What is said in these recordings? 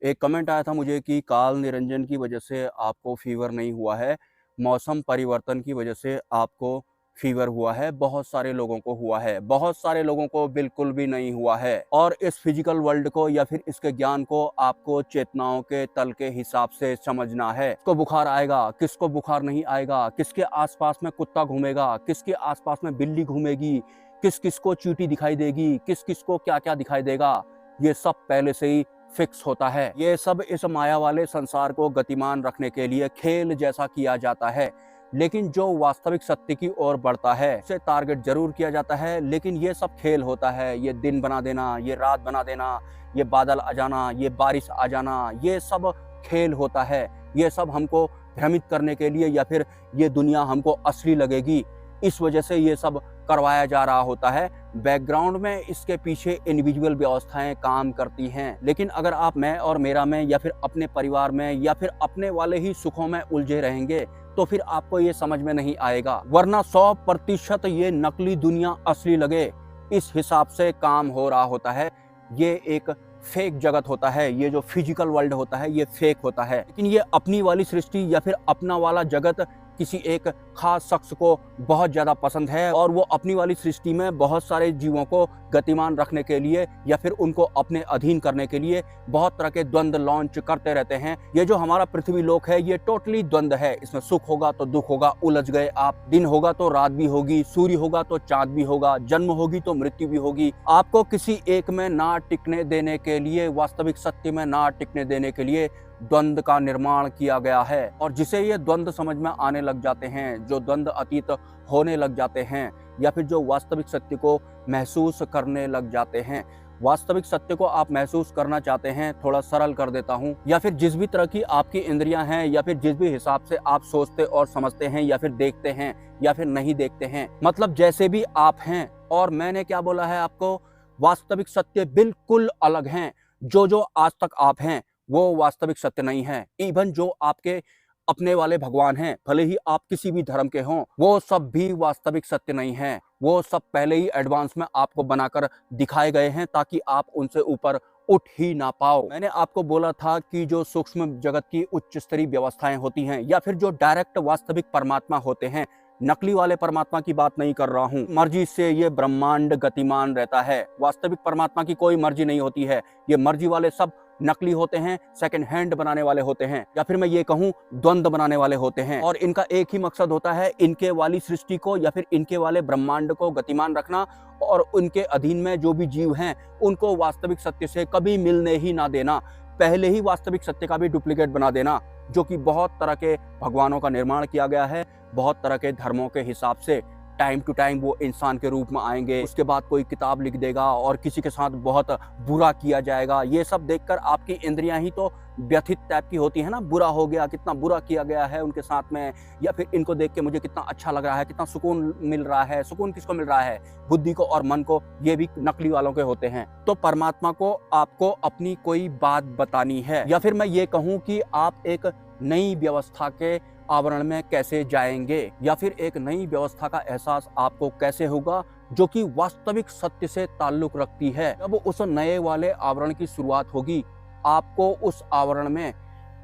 एक कमेंट आया था मुझे कि काल निरंजन की वजह से आपको फीवर नहीं हुआ है, मौसम परिवर्तन की वजह से आपको फीवर हुआ है। बहुत सारे लोगों को हुआ है, बहुत सारे लोगों को बिल्कुल भी नहीं हुआ है। और इस फिजिकल वर्ल्ड को या फिर इसके ज्ञान को आपको चेतनाओं के तल के हिसाब से समझना है। किसको बुखार आएगा, किसको बुखार नहीं आएगा, किसके आसपास में कुत्ता घूमेगा, किसके आसपास में बिल्ली घूमेगी, किस किस को चींटी दिखाई देगी, किस किस को क्या क्या दिखाई देगा, ये सब पहले से ही फिक्स होता है। ये सब इस माया वाले संसार को गतिमान रखने के लिए खेल जैसा किया जाता है। लेकिन जो वास्तविक सत्य की ओर बढ़ता है उसे टारगेट जरूर किया जाता है, लेकिन ये सब खेल होता है। ये दिन बना देना, ये रात बना देना, ये बादल आ जाना, ये बारिश आ जाना, ये सब खेल होता है। ये सब हमको भ्रमित करने के लिए या फिर ये दुनिया हमको असली लगेगी, इस वजह से ये सब करवाया जा रहा होता है। बैकग्राउंड में इसके पीछे इंडिविजुअल व्यवस्थाएं काम करती हैं। लेकिन अगर आप मैं और मेरा में या फिर अपने परिवार में या फिर अपने वाले ही सुखों में उलझे रहेंगे तो फिर आपको ये समझ में नहीं आएगा। वरना 100% ये नकली दुनिया असली लगे, इस हिसाब से काम हो रहा होता है। ये एक फेक जगत होता है। ये जो फिजिकल वर्ल्ड होता है ये फेक होता है। लेकिन ये अपनी वाली सृष्टि या फिर अपना वाला जगत किसी एक खास शख्स को बहुत ज़्यादा पसंद है और वो अपनी वाली सृष्टि में बहुत सारे जीवों को गतिमान रखने के लिए या फिर उनको अपने अधीन करने के लिए बहुत तरह के द्वंद्व लॉन्च करते रहते हैं। ये जो हमारा पृथ्वी लोक है ये टोटली द्वंद्व है। इसमें सुख होगा तो दुख होगा, उलझ गए आप। दिन होगा तो रात भी होगी, सूर्य होगा तो चांद भी होगा, जन्म होगी तो मृत्यु भी होगी। आपको किसी एक में ना टिकने देने के लिए, वास्तविक सत्य में ना टिकने देने के लिए द्वंद्व का निर्माण किया गया है। और जिसे ये द्वंद्व समझ में आने लग जाते हैं, जो द्वंद्व अतीत होने लग जाते हैं या फिर जो वास्तविक सत्य को महसूस करने लग जाते हैं, वास्तविक सत्य को आप महसूस करना चाहते हैं, थोड़ा सरल कर देता हूं, या फिर जिस भी तरह की आपकी इंद्रियां हैं या फिर जिस भी हिसाब से आप सोचते और समझते हैं या फिर देखते हैं या फिर नहीं देखते हैं, मतलब जैसे भी आप हैं। और मैंने क्या बोला है आपको, वास्तविक सत्य बिल्कुल अलग हैं। जो आज तक आप हैं वो वास्तविक सत्य नहीं है। इवन जो आपके अपने वाले भगवान हैं, भले ही आप किसी भी धर्म के हों, वो सब भी वास्तविक सत्य नहीं है। वो सब पहले ही एडवांस में आपको बनाकर दिखाए गए हैं ताकि आप उनसे ऊपर उठ ही ना पाओ। मैंने आपको बोला था कि जो सूक्ष्म जगत की उच्च स्तरीय व्यवस्थाएं होती हैं या फिर जो डायरेक्ट वास्तविक परमात्मा होते हैं, नकली वाले परमात्मा की बात नहीं कर रहा हूं। मर्जी से ये ब्रह्मांड गतिमान रहता है। वास्तविक परमात्मा की कोई मर्जी नहीं होती है। ये मर्जी वाले सब नकली होते हैं, सेकंड हैंड बनाने वाले होते हैं, या फिर मैं ये कहूं द्वंद्व बनाने वाले होते हैं। और इनका एक ही मकसद होता है, इनके वाली सृष्टि को या फिर इनके वाले ब्रह्मांड को गतिमान रखना और उनके अधीन में जो भी जीव हैं उनको वास्तविक सत्य से कभी मिलने ही ना देना। पहले ही वास्तविक सत्य का भी डुप्लीकेट बना देना, जो कि बहुत तरह के भगवानों का निर्माण किया गया है। बहुत तरह के धर्मों के हिसाब से टाइम टू टाइम वो इंसान के रूप में आएंगे, उसके बाद कोई किताब लिख देगा और किसी के साथ बहुत बुरा किया जाएगा। ये सब देखकर आपकी इंद्रियां ही तो व्यथित टाइप की होती है ना, बुरा हो गया, कितना बुरा किया गया है उनके साथ में, या फिर इनको देख के मुझे कितना अच्छा लग रहा है, कितना सुकून मिल रहा है। सुकून किसको मिल रहा है? बुद्धि को और मन को। ये भी नकली वालों के होते हैं। तो परमात्मा को आपको अपनी कोई बात बतानी है, या फिर मैं ये कहूँ कि आप एक नई व्यवस्था के आवरण में कैसे जाएंगे, या फिर एक नई व्यवस्था का एहसास आपको कैसे होगा जो कि वास्तविक सत्य से ताल्लुक रखती है। जब उस नए वाले आवरण की शुरुआत होगी, आपको उस आवरण में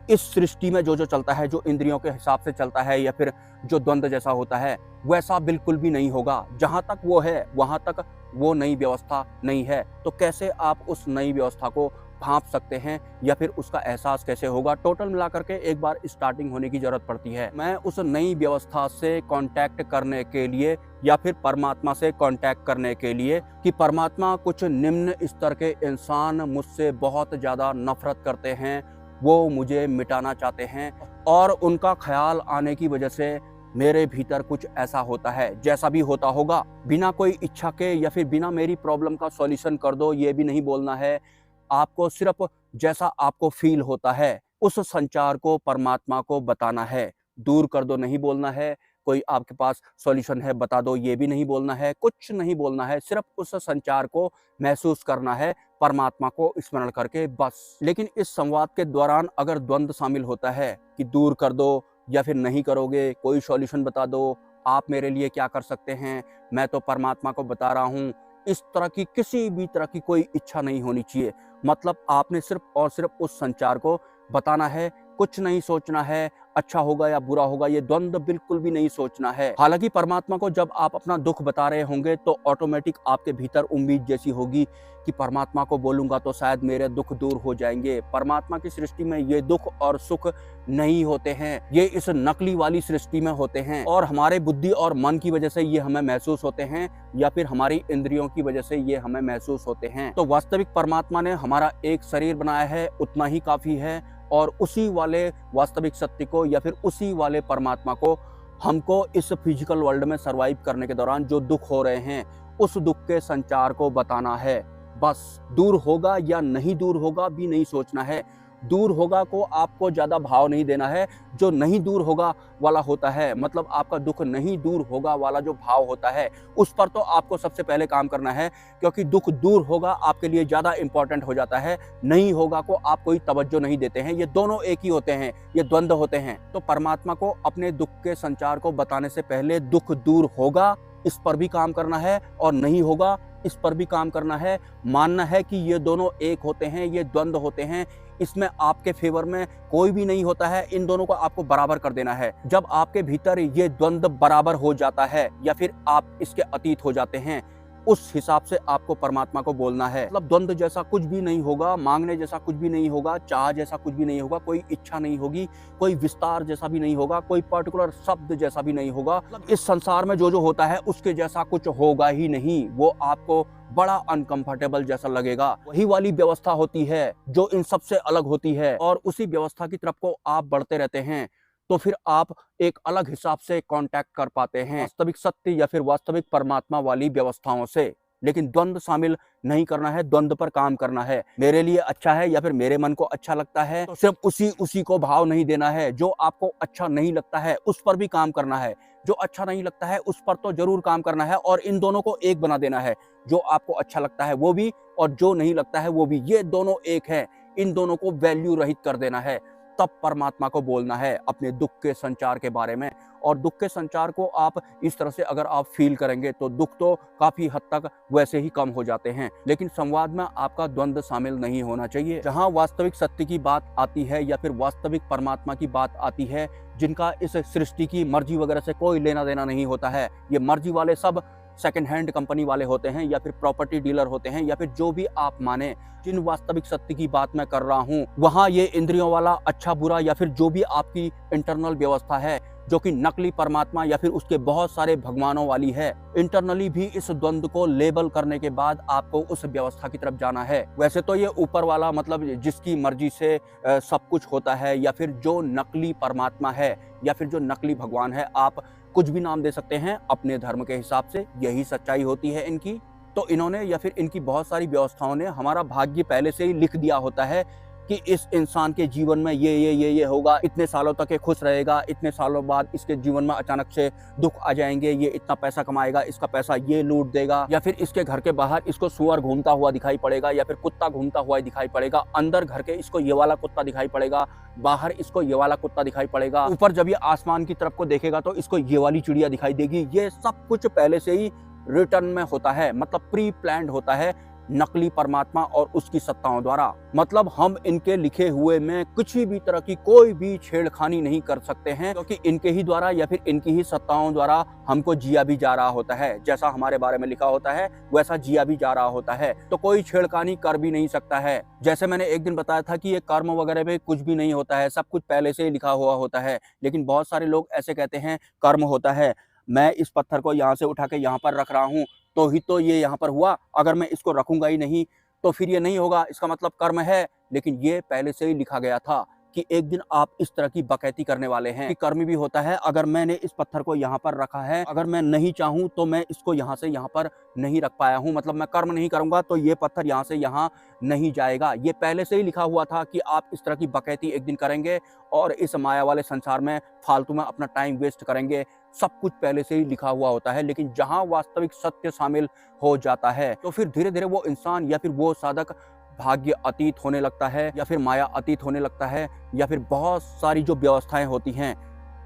इस सृष्टि में जो जो चलता है, जो इंद्रियों के हिसाब से चलता है या फिर जो द्वंद्व जैसा होता है, वैसा बिल्कुल भी नहीं होगा। जहां तक वो है वहां तक वो नई व्यवस्था नहीं है। तो कैसे आप उस नई व्यवस्था को भांप सकते हैं या फिर उसका एहसास कैसे होगा? टोटल मिलाकर के एक बार स्टार्टिंग होने की जरूरत पड़ती है। मैं उस नई व्यवस्था से कांटेक्ट करने के लिए या फिर परमात्मा से कांटेक्ट करने के लिए कि परमात्मा कुछ निम्न स्तर के इंसान मुझसे बहुत ज्यादा नफरत करते हैं, वो मुझे मिटाना चाहते हैं और उनका ख्याल आने की वजह से मेरे भीतर कुछ ऐसा होता है। जैसा भी होता होगा, बिना कोई इच्छा के या फिर बिना मेरी प्रॉब्लम का सॉल्यूशन कर दो ये भी नहीं बोलना है। आपको सिर्फ जैसा आपको फील होता है उस संचार को परमात्मा को बताना है। दूर कर दो नहीं बोलना है, कोई आपके पास सॉल्यूशन है बता दो ये भी नहीं बोलना है, कुछ नहीं बोलना है। सिर्फ उस संचार को महसूस करना है, परमात्मा को स्मरण करके बस। लेकिन इस संवाद के दौरान अगर द्वंद्व शामिल होता है कि दूर कर दो या फिर नहीं करोगे, कोई सॉल्यूशन बता दो, आप मेरे लिए क्या कर सकते हैं, मैं तो परमात्मा को बता रहा हूँ, इस तरह की किसी भी तरह की कोई इच्छा नहीं होनी चाहिए। मतलब आपने सिर्फ और सिर्फ उस संचार को बताना है, कुछ नहीं सोचना है, अच्छा होगा या बुरा होगा, ये द्वंद्व बिल्कुल भी नहीं सोचना है। हालांकि परमात्मा को जब आप अपना दुख बता रहे होंगे तो ऑटोमेटिक आपके भीतर उम्मीद जैसी होगी कि परमात्मा को बोलूंगा तो शायद मेरे दुख दूर हो जाएंगे। परमात्मा की सृष्टि में ये दुख और सुख नहीं होते हैं, ये इस नकली वाली सृष्टि में होते हैं और हमारे बुद्धि और मन की वजह से ये हमें महसूस होते हैं या फिर हमारी इंद्रियों की वजह से ये हमें महसूस होते हैं। तो वास्तविक परमात्मा ने हमारा एक शरीर बनाया है, उतना ही काफी है और उसी वाले वास्तविक सत्य को या फिर उसी वाले परमात्मा को हमको इस फिजिकल वर्ल्ड में सरवाइव करने के दौरान जो दुख हो रहे हैं उस दुख के संचार को बताना है। बस दूर होगा या नहीं दूर होगा भी नहीं सोचना है। दूर होगा को आपको ज़्यादा भाव नहीं देना है, जो नहीं दूर होगा वाला होता है, मतलब आपका दुख नहीं दूर होगा वाला जो भाव होता है उस पर तो आपको सबसे पहले काम करना है, क्योंकि दुख दूर होगा आपके लिए ज़्यादा इंपॉर्टेंट हो जाता है, नहीं होगा को आप कोई तवज्जो नहीं देते हैं। ये दोनों एक ही होते हैं, ये द्वंद्व होते हैं। तो परमात्मा को अपने दुख के संचार को बताने से पहले दुख दूर होगा इस पर भी काम करना है और नहीं होगा इस पर भी काम करना है। मानना है कि ये दोनों एक होते हैं, ये द्वंद्व होते हैं, इसमें आपके फेवर में कोई भी नहीं होता है, इन दोनों को आपको बराबर कर देना है। जब आपके भीतर ये द्वंद्व बराबर हो जाता है या फिर आप इसके अतीत हो जाते हैं, उस हिसाब से आपको परमात्मा को बोलना है। मतलब द्वंद्व जैसा कुछ भी नहीं होगा, मांगने जैसा कुछ भी नहीं होगा, चाह जैसा कुछ भी नहीं होगा, कोई इच्छा नहीं होगी, कोई विस्तार जैसा भी नहीं होगा, कोई पर्टिकुलर शब्द जैसा भी नहीं होगा। मतलब इस संसार में जो होता है उसके जैसा कुछ होगा ही नहीं। वो आपको बड़ा अनकंफर्टेबल जैसा लगेगा। वही वाली व्यवस्था होती है जो इन सबसे अलग होती है और उसी व्यवस्था की तरफ को आप बढ़ते रहते हैं तो फिर आप एक अलग हिसाब से कांटेक्ट कर पाते हैं वास्तविक सत्य या फिर वास्तविक परमात्मा वाली व्यवस्थाओं से। लेकिन द्वंद्व शामिल नहीं करना है, द्वंद्व पर काम करना है। मेरे लिए अच्छा है या फिर मेरे मन को अच्छा लगता है तो सिर्फ उसी को भाव नहीं देना है। जो आपको अच्छा नहीं लगता है उस पर भी काम करना है, जो अच्छा नहीं लगता है उस पर तो जरूर काम करना है और इन दोनों को एक बना देना है। जो आपको अच्छा लगता है वो भी और जो नहीं लगता है वो भी, ये दोनों एक है, इन दोनों को वैल्यू रहित कर देना है। तब परमात्मा को बोलना है अपने दुख के संचार के बारे में। और दुख के संचार को आप इस तरह से अगर आप फील करेंगे तो दुख तो काफी हद तक वैसे ही कम हो जाते हैं। लेकिन संवाद में आपका द्वंद्व शामिल नहीं होना चाहिए। जहां वास्तविक सत्य की बात आती है या फिर वास्तविक परमात्मा की बात आती है, जिनका इस सृष्टि की मर्जी वगैरह से कोई लेना देना नहीं होता है, ये मर्जी वाले सब सेकंड हैंड कंपनी वाले होते हैं या फिर प्रॉपर्टी डीलर होते हैं या फिर जो भी आप माने। जिन वास्तविक सत्य की बात मैं कर रहा हूँ वहां ये इंद्रियों वाला अच्छा बुरा या फिर जो भी आपकी इंटरनल व्यवस्था है जो कि नकली परमात्मा या फिर उसके बहुत सारे भगवानों वाली है, इंटरनली भी इस द्वंद्व को लेबल करने के बाद आपको उस व्यवस्था की तरफ जाना है। वैसे तो ये ऊपर वाला मतलब जिसकी मर्जी से सब कुछ होता है या फिर जो नकली परमात्मा है या फिर जो नकली भगवान है, आप कुछ भी नाम दे सकते हैं अपने धर्म के हिसाब से, यही सच्चाई होती है इनकी। तो इन्होंने या फिर इनकी बहुत सारी व्यवस्थाओं ने हमारा भाग्य पहले से ही लिख दिया होता है कि इस इंसान के जीवन में ये होगा, इतने सालों तक ये खुश रहेगा, इतने सालों बाद इसके जीवन में अचानक से दुख आ जाएंगे, ये इतना पैसा कमाएगा, इसका पैसा ये लूट देगा, या फिर इसके घर के बाहर इसको सुअर घूमता हुआ दिखाई पड़ेगा या फिर कुत्ता घूमता हुआ दिखाई पड़ेगा, अंदर घर के इसको ये वाला कुत्ता दिखाई पड़ेगा, बाहर इसको ये वाला कुत्ता दिखाई पड़ेगा, ऊपर जब ये आसमान की तरफ को देखेगा तो इसको ये वाली चिड़िया दिखाई देगी। ये सब कुछ पहले से ही रिटर्न में होता है, मतलब प्री प्लान्ड होता है नकली परमात्मा और उसकी सत्ताओं द्वारा। मतलब हम इनके लिखे हुए में कुछ भी तरह की कोई भी छेड़खानी नहीं कर सकते हैं, क्योंकि इनके ही द्वारा या फिर इनकी ही सत्ताओं द्वारा हमको जिया भी जा रहा होता है। जैसा हमारे बारे में लिखा होता है वैसा जिया भी जा रहा होता है, तो कोई छेड़खानी कर भी नहीं सकता है। जैसे मैंने एक दिन बताया था कि ये कर्म वगैरह में कुछ भी नहीं होता है, सब कुछ पहले से ही लिखा हुआ होता है। लेकिन बहुत सारे लोग ऐसे कहते हैं कर्म होता है, मैं इस पत्थर को यहाँ से उठा के यहाँ पर रख रहा हूँ तो ही तो ये यहाँ पर हुआ, अगर मैं इसको रखूंगा ही नहीं तो फिर ये नहीं होगा, इसका मतलब कर्म है। लेकिन ये पहले से ही लिखा गया था कि एक दिन आप इस तरह की बकैती करने वाले हैं कि कर्म भी होता है। अगर मैंने इस पत्थर को यहाँ पर रखा है, अगर मैं नहीं चाहूँ तो मैं इसको यहाँ से यहाँ पर नहीं रख पाया हूँ, मतलब मैं कर्म नहीं करूँगा तो ये पत्थर यहाँ से यहाँ नहीं जाएगा। ये पहले से ही लिखा हुआ था कि आप इस तरह की बकैती एक दिन करेंगे और इस माया वाले संसार में फालतू में अपना टाइम वेस्ट करेंगे। सब कुछ पहले से ही लिखा हुआ होता है। लेकिन जहाँ वास्तविक सत्य शामिल हो जाता है तो फिर धीरे धीरे वो इंसान या फिर वो साधक भाग्य अतीत होने लगता है या फिर माया अतीत होने लगता है, या फिर बहुत सारी जो व्यवस्थाएं होती हैं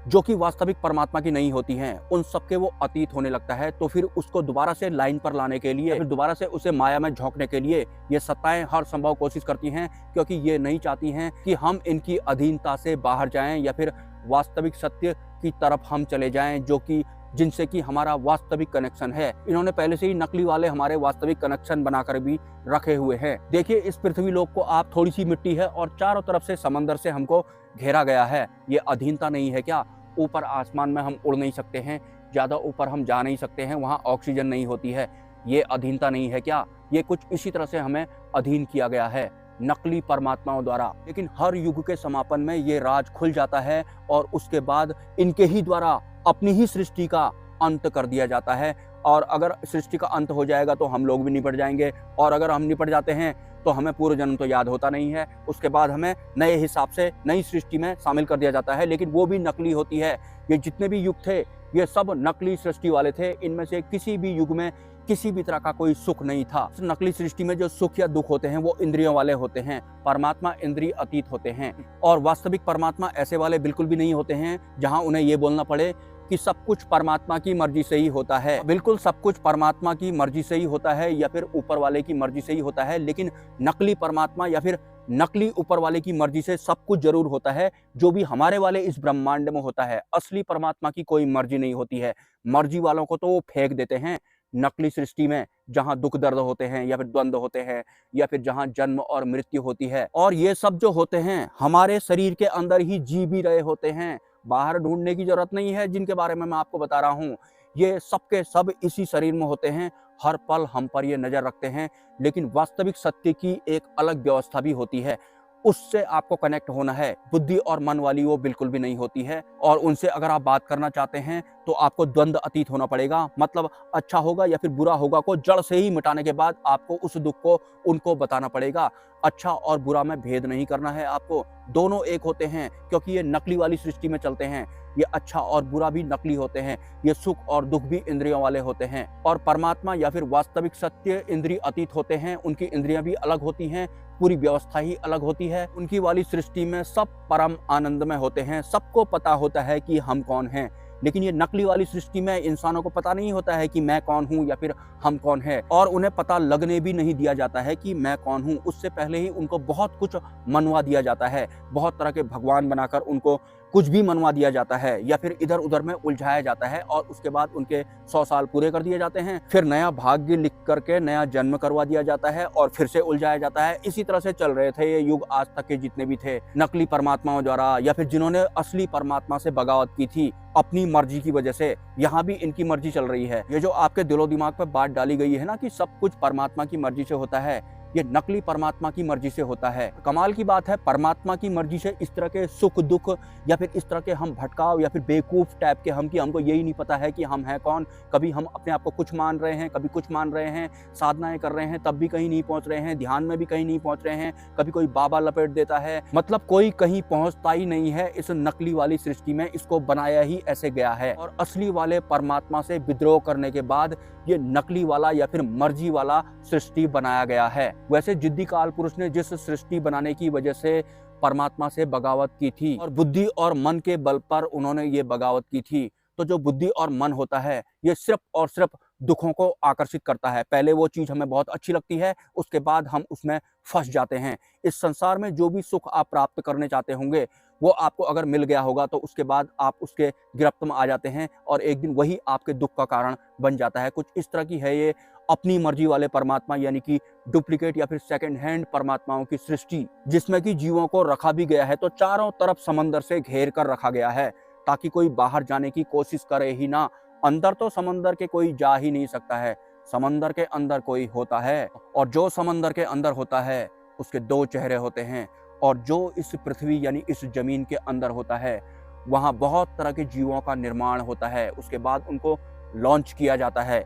जो कि वास्तविक परमात्मा की नहीं होती हैं, उन सबके वो अतीत होने लगता है। तो फिर उसको दोबारा से लाइन पर लाने के लिए, फिर दोबारा से उसे माया में झोंकने के लिए ये सत्ताएं हर संभव कोशिश करती हैं, क्योंकि ये नहीं चाहती हैं कि हम इनकी अधीनता से बाहर जाएं या फिर वास्तविक सत्य की तरफ हम चले जाएं, जो कि जिनसे कि हमारा वास्तविक कनेक्शन है। इन्होंने पहले से ही नकली वाले हमारे वास्तविक कनेक्शन बनाकर भी रखे हुए हैं। देखिए, इस पृथ्वी लोक को आप थोड़ी सी मिट्टी है और चारों तरफ से समंदर से हमको घेरा गया है। ये अधीनता नहीं है क्या? ऊपर आसमान में हम उड़ नहीं सकते हैं, ज़्यादा ऊपर हम जा नहीं सकते हैं, वहाँ ऑक्सीजन नहीं होती है। ये अधीनता नहीं है क्या? ये कुछ इसी तरह से हमें अधीन किया गया है नकली परमात्माओं द्वारा। लेकिन हर युग के समापन में ये राज खुल जाता है और उसके बाद इनके ही द्वारा अपनी ही सृष्टि का अंत कर दिया जाता है। और अगर सृष्टि का अंत हो जाएगा तो हम लोग भी निपट जाएंगे, और अगर हम निपट जाते हैं तो हमें पूर्व जन्म तो याद होता नहीं है। उसके बाद हमें नए हिसाब से नई सृष्टि में शामिल कर दिया जाता है, लेकिन वो भी नकली होती है। ये जितने भी युग थे ये सब नकली सृष्टि वाले थे। इनमें से किसी भी युग में किसी भी तरह का कोई सुख नहीं था। इस नकली सृष्टि में जो सुख या दुख होते हैं वो इंद्रियों वाले होते हैं। परमात्मा इंद्रिय अतीत होते हैं, और वास्तविक परमात्मा ऐसे वाले बिल्कुल भी नहीं होते हैं जहां उन्हें ये बोलना पड़े कि सब कुछ परमात्मा की मर्जी से ही होता है। बिल्कुल सब कुछ परमात्मा की मर्जी से ही होता है या फिर ऊपर वाले की मर्जी से ही होता है, लेकिन नकली परमात्मा या फिर नकली ऊपर वाले की मर्जी से सब कुछ जरूर होता है, जो भी हमारे वाले इस ब्रह्मांड में होता है। असली परमात्मा की कोई मर्जी नहीं होती है। मर्जी वालों को तो वो फेंक देते हैं नकली सृष्टि में, जहां दुख दर्द होते हैं या फिर द्वंद्व होते हैं या फिर जहां जन्म और मृत्यु होती है। और ये सब जो होते हैं हमारे शरीर के अंदर ही जी भी रहे होते हैं। बाहर ढूंढने की जरूरत नहीं है। जिनके बारे में मैं आपको बता रहा हूँ ये सबके सब इसी शरीर में होते हैं। हर पल हम पर ये नजर रखते हैं, लेकिन वास्तविक सत्य की एक अलग व्यवस्था भी होती है। उससे आपको कनेक्ट होना है। बुद्धि और मन वाली वो बिल्कुल भी नहीं होती है, और उनसे अगर आप बात करना चाहते हैं तो आपको द्वंद्व अतीत होना पड़ेगा। मतलब अच्छा होगा या फिर बुरा होगा को जड़ से ही मिटाने के बाद आपको उस दुख को उनको बताना पड़ेगा। अच्छा और बुरा में भेद नहीं करना है आपको, दोनों एक होते हैं, क्योंकि ये नकली वाली सृष्टि में चलते हैं। ये अच्छा और बुरा भी नकली होते हैं, ये सुख और दुख भी इंद्रियों वाले होते हैं। और परमात्मा या फिर वास्तविक सत्य इंद्रिय अतीत होते हैं। उनकी इंद्रियां भी अलग होती हैं, पूरी व्यवस्था ही अलग होती है। उनकी वाली सृष्टि में सब परम आनंद में होते हैं। सबको पता होता है कि हम कौन हैं, लेकिन ये नकली वाली सृष्टि में इंसानों को पता नहीं होता है कि मैं कौन हूँ या फिर हम कौन है, और उन्हें पता लगने भी नहीं दिया जाता है कि मैं कौन हूँ। उससे पहले ही उनको बहुत कुछ मनवा दिया जाता है। बहुत तरह के भगवान बनाकर उनको कुछ भी मनवा दिया जाता है या फिर इधर उधर में उलझाया जाता है, और उसके बाद उनके 100 साल पूरे कर दिए जाते हैं। फिर नया भाग्य लिख करके नया जन्म करवा दिया जाता है और फिर से उलझाया जाता है। इसी तरह से चल रहे थे ये युग आज तक के जितने भी थे नकली परमात्माओं द्वारा, या फिर जिन्होंने असली परमात्मा से बगावत की थी अपनी मर्जी की वजह से। यहाँ भी इनकी मर्जी चल रही है। ये जो आपके दिलो दिमाग पर बात डाली गई है ना कि सब कुछ परमात्मा की मर्जी से होता है, ये नकली परमात्मा की मर्जी से होता है। कमाल की बात है, परमात्मा की मर्जी से इस तरह के सुख दुख या फिर इस तरह के हम भटकाव या फिर बेवकूफ टाइप के हम, कि हमको यही नहीं पता है कि हम हैं कौन। कभी हम अपने आप को कुछ मान रहे हैं, कभी कुछ मान रहे हैं, साधनाएं कर रहे हैं तब भी कहीं नहीं पहुंच रहे हैं, ध्यान में भी कहीं नहीं पहुंच रहे हैं, कभी कोई बाबा लपेट देता है। मतलब कोई कहीं पहुंचता ही नहीं है इस नकली वाली सृष्टि में। इसको बनाया ही ऐसे गया है, और असली वाले परमात्मा से विद्रोह करने के बाद ये नकली वाला या फिर मर्जी वाला सृष्टि बनाया गया है। वैसे जिद्दी काल पुरुष ने जिस सृष्टि बनाने की वजह से परमात्मा से बगावत की थी और बुद्धि और मन के बल पर उन्होंने ये बगावत की थी, तो जो बुद्धि और मन होता है ये सिर्फ और सिर्फ दुखों को आकर्षित करता है। पहले वो चीज हमें बहुत अच्छी लगती है, उसके बाद हम उसमें फंस जाते हैं। इस संसार में जो भी सुख आप प्राप्त करने चाहते होंगे वो आपको अगर मिल गया होगा तो उसके बाद आप उसके गिरफ्त में आ जाते हैं, और एक दिन वही आपके दुख का कारण बन जाता है। कुछ इस तरह की है ये अपनी मर्जी वाले परमात्मा, यानी कि डुप्लीकेट या फिर सेकंड हैंड परमात्माओं की सृष्टि, जिसमें कि जीवों को रखा भी गया है तो चारों तरफ समंदर से घेर कर रखा गया है, ताकि कोई बाहर जाने की कोशिश करे ही ना। अंदर तो समंदर के कोई जा ही नहीं सकता है, समंदर के अंदर कोई होता है, और जो समंदर के अंदर होता है उसके दो चेहरे होते हैं। और जो इस पृथ्वी यानी इस जमीन के अंदर होता है वहाँ बहुत तरह के जीवों का निर्माण होता है। उसके बाद उनको लॉन्च किया जाता है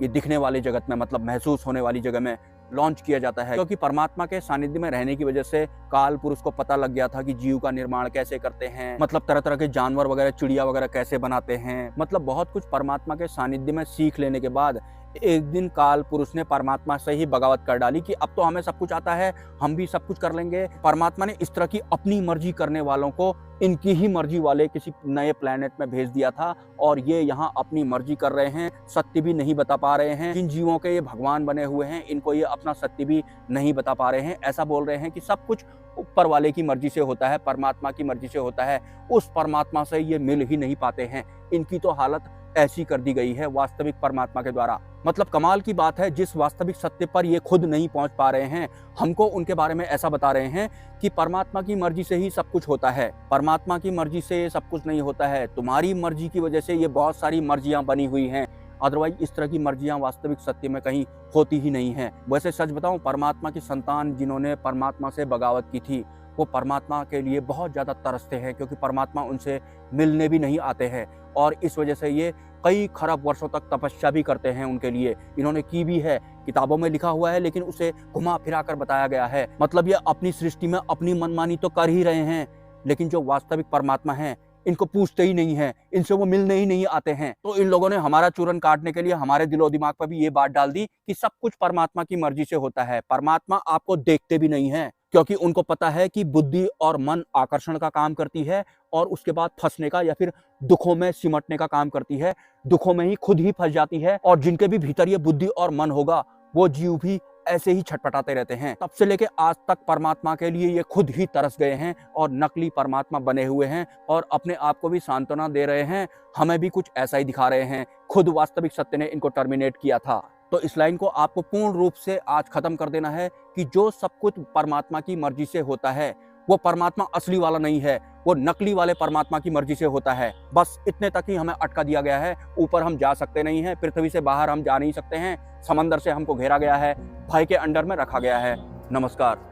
ये दिखने वाली जगत में, मतलब महसूस होने वाली जगह में लॉन्च किया जाता है, क्योंकि परमात्मा के सानिध्य में रहने की वजह से काल पुरुष को पता लग गया था कि जीव का निर्माण कैसे करते हैं, मतलब तरह तरह के जानवर वगैरह चिड़िया वगैरह कैसे बनाते हैं। मतलब बहुत कुछ परमात्मा के सानिध्य में सीख लेने के बाद एक दिन काल पुरुष ने परमात्मा से ही बगावत कर डाली कि अब तो हमें सब कुछ आता है, हम भी सब कुछ कर लेंगे। परमात्मा ने इस तरह की अपनी मर्जी करने वालों को इनकी ही मर्जी वाले किसी नए प्लेनेट में भेज दिया था और ये यहाँ अपनी मर्जी कर रहे हैं, सत्य भी नहीं बता पा रहे हैं। जिन जीवों के ये भगवान बने हुए हैं, इनको ये अपना सत्य भी नहीं बता पा रहे हैं। ऐसा बोल रहे हैं कि सब कुछ ऊपर वाले की मर्जी से होता है, परमात्मा की मर्जी से होता है। उस परमात्मा से ये मिल ही नहीं पाते हैं। इनकी तो हालत ऐसी कर दी गई है वास्तविक परमात्मा के द्वारा। मतलब कमाल की बात है, जिस वास्तविक सत्य पर ये खुद नहीं पहुंच पा रहे हैं, हमको उनके बारे में ऐसा बता रहे हैं कि परमात्मा की मर्जी से ही सब कुछ होता है। परमात्मा की मर्जी से ये सब कुछ नहीं होता है, तुम्हारी मर्जी की वजह से ये बहुत सारी मर्जियां बनी हुई हैं। अदरवाइज इस तरह की मर्जियां वास्तविक सत्य में कहीं होती ही नहीं है। वैसे सच बताऊं, परमात्मा की संतान जिन्होंने परमात्मा से बगावत की थी, वो परमात्मा के लिए बहुत ज़्यादा तरसते हैं, क्योंकि परमात्मा उनसे मिलने भी नहीं आते हैं और इस वजह से ये कई खरब वर्षों तक तपस्या भी करते हैं उनके लिए। इन्होंने की भी है, किताबों में लिखा हुआ है, लेकिन उसे घुमा फिरा कर बताया गया है। मतलब ये अपनी सृष्टि में अपनी मनमानी तो कर ही रहे हैं, लेकिन जो वास्तविक परमात्मा हैं इनको पूछते ही नहीं है, इनसे वो मिलने ही नहीं आते हैं। तो इन लोगों ने हमारा चूरन काटने के लिए हमारे दिलो दिमाग पर भी ये बात डाल दी कि सब कुछ परमात्मा की मर्जी से होता है। परमात्मा आपको देखते भी नहीं है, क्योंकि उनको पता है कि बुद्धि और मन आकर्षण का काम करती है और उसके बाद फंसने का या फिर दुखों में सिमटने का काम करती है। दुखों में ही खुद ही फंस जाती है और जिनके भी भीतर ये बुद्धि और मन होगा, वो जीव भी ऐसे ही छटपटाते रहते हैं। तब से लेके आज तक परमात्मा के लिए ये खुद ही तरस गए हैं और नकली परमात्मा बने हुए हैं और अपने आप को भी सांत्वना दे रहे हैं, हमें भी कुछ ऐसा ही दिखा रहे हैं। खुद वास्तविक सत्य ने इनको टर्मिनेट किया था। तो इस लाइन को आपको पूर्ण रूप से आज खत्म कर देना है कि जो सब कुछ परमात्मा की मर्जी से होता है, वो परमात्मा असली वाला नहीं है, वो नकली वाले परमात्मा की मर्जी से होता है। बस इतने तक ही हमें अटका दिया गया है। ऊपर हम जा सकते नहीं हैं, पृथ्वी से बाहर हम जा नहीं सकते हैं, समंदर से हमको घेरा गया है, भय के अंडर में रखा गया है। नमस्कार।